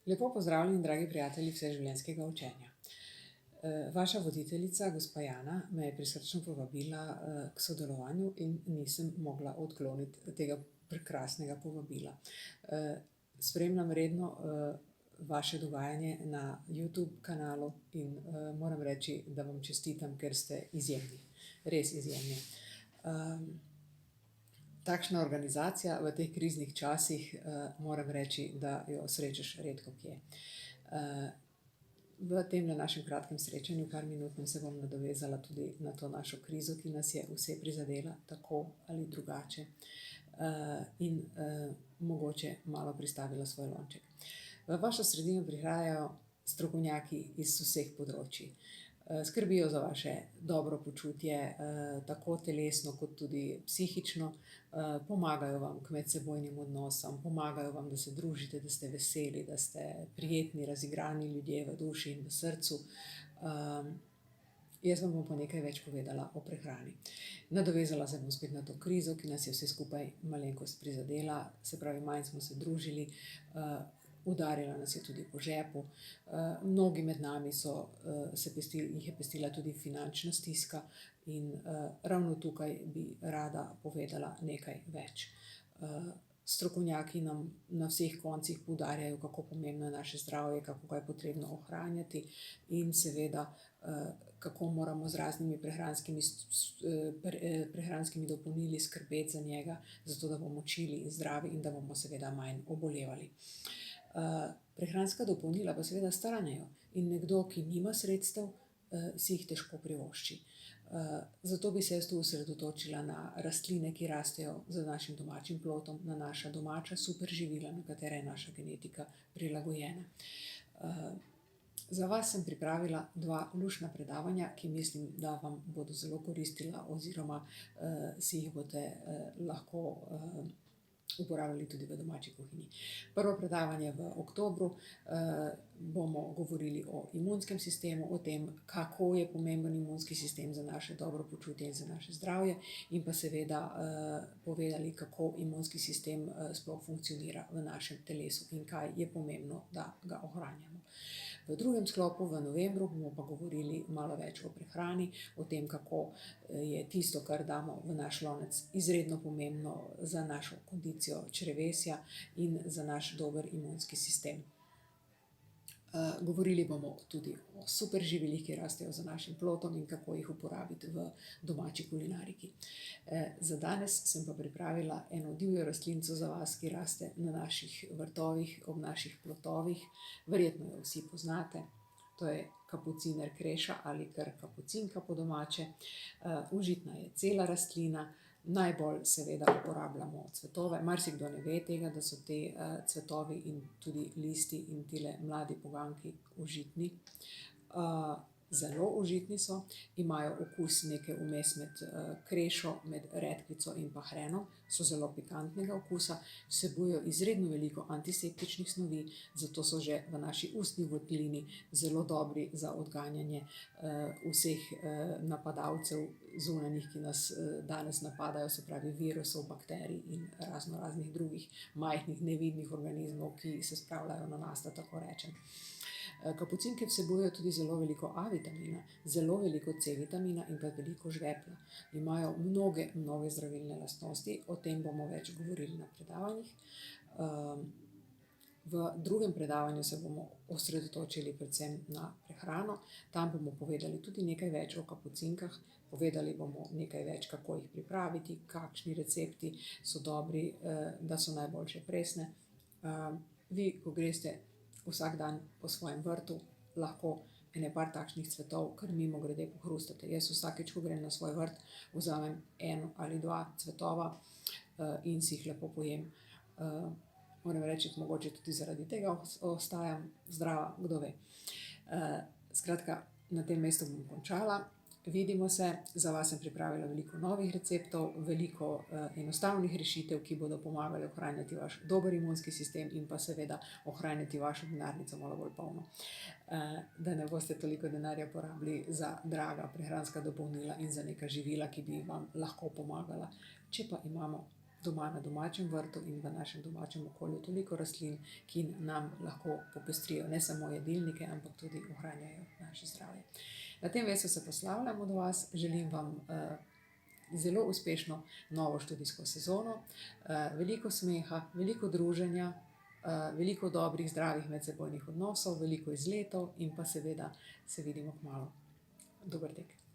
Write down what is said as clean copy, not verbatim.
Lepo pozdravljeni, dragi prijatelji vseživljenjskega učenja. Vaša voditeljica, gospa Jana, me je prisrčno povabila k sodelovanju in nisem mogla odkloniti tega prekrasnega povabila. Spremljam redno vaše dogajanje na YouTube kanalu in moram reči, da vam čestitam, ker ste izjemni, res izjemni. Takšna organizacija v teh kriznih časih, moram reči, da jo srečaš redko kje. V tem našem kratkem srečanju, par minutnem, se bom nadovezala tudi na to našo krizo, ki nas je vse prizadela, tako ali drugače, in mogoče malo pristavila svoj lonček. V vašo sredino prihajajo strokovnjaki iz vseh področij. Skrbijo za vaše dobro počutje, tako telesno kot tudi psihično, pomagajo vam k medsebojnim odnosom, pomagajo vam, da se družite, da ste veseli, da ste prijetni, razigrani ljudje v duši in v srcu. Jaz vam bom pa nekaj več povedala o prehrani. Nadovezala se bom spet na to krizo, ki nas je vse skupaj malenkost prizadela, se pravi, manj smo se družili, udarila nas je tudi po žepu. Mnogi med nami jih je pestila tudi finančna stiska in ravno tukaj bi rada povedala nekaj več. Strokovnjaki nam na vseh koncih poudarjajo, kako pomembno je naše zdravje, kako ga je potrebno ohranjati in seveda, kako moramo z raznimi prehranskimi dopolnili skrbeti za njega, zato da bomo čili in zdravi in da bomo seveda manj obolevali. Prehranska dopolnila pa seveda stanejo in nekdo, ki nima sredstev, si jih težko privošči. Zato bi se jaz tu osredotočila na rastline, ki rastejo za našim domačim plotom, na naša domača superživila, na katere je naša genetika prilagojena. Za vas sem pripravila 2 luštna predavanja, ki mislim, da vam bodo zelo koristila oziroma si jih boste lahko uporabljali tudi v domači kuhinji. Prvo predavanje v oktobru bomo govorili o imunskem sistemu, o tem, kako je pomemben imunski sistem za naše dobro počutje in za naše zdravje, in pa seveda povedali, kako imunski sistem sploh funkcionira v našem telesu in kaj je pomembno, da ga ohranjamo. V drugem sklopu, v novembru, bomo pa govorili malo več o prehrani, o tem, kako je tisto, kar damo v naš lonec, izredno pomembno za našo kondicijo črevesja in za naš dober imunski sistem. Govorili bomo tudi o superživilih, ki rastejo za našim plotom in kako jih uporabiti v domači kulinariki. Za danes sem pa pripravila eno divjo rastlinico za vas, ki raste na naših vrtovih, ob naših plotovih. Verjetno jo vsi poznate. To je kapuciner kreša ali kar kapucinka po domače. Užitna je cela rastlina. Najbolj seveda uporabljamo cvetove. Marsikdo ne ve tega, da so te cvetovi in tudi listi in tile mladi poganjki užitni. Zelo užitni so, imajo okus neke vmes med krešo, med redkvico in pa hrenom, so zelo pikantnega okusa, vsebujejo izredno veliko antiseptičnih snovi, zato so že v naši ustni votlini zelo dobri za odganjanje vseh napadalcev zunanjih, ki nas danes napadajo, se pravi virusov, bakterij in raznih drugih majhnih nevidnih organizmov, ki se spravljajo na nas, da tako rečem. Kapucinke vsebujejo tudi zelo veliko A vitamina, zelo veliko C vitamina in pa veliko žvepla. Imajo mnoge zdravilne lastnosti, o tem bomo več govorili na predavanjih. V drugem predavanju se bomo osredotočili predvsem na prehrano. Tam bomo povedali tudi nekaj več o kapucinkah, povedali bomo nekaj več, kako jih pripraviti, kakšni recepti so dobri, da so najboljše presne. Vi, ko greste vsak dan po svojem vrtu, lahko ene par takšnih cvetov kar mimogrede pohrustate. Jaz vsakič, ko grem na svoj vrt, vzamem 1 ali 2 cvetova in si jih lepo pojem. Moram reči, mogoče tudi zaradi tega ostajam zdrava, kdo ve. Skratka, na tem mestu bom končala. Vidimo se, za vas sem pripravila veliko novih receptov, veliko enostavnih rešitev, ki bodo pomagale ohranjati vaš dober imunski sistem in pa seveda ohranjati vašo denarnico malo bolj polno. Da ne boste toliko denarja porabili za draga prehranska dopolnila in za neka živila, ki bi vam lahko pomagala, če pa imamo doma na domačem vrtu in v našem domačem okolju toliko rastlin, ki nam lahko popestrijo ne samo jedilnike, ampak tudi ohranjajo naše zdravje. Na tem mestu se poslavljam od vas, želim vam zelo uspešno novo študijsko sezono, veliko smeha, veliko druženja, veliko dobrih, zdravih medsebojnih odnosov, veliko izletov in pa seveda se vidimo kmalu. Dober tek.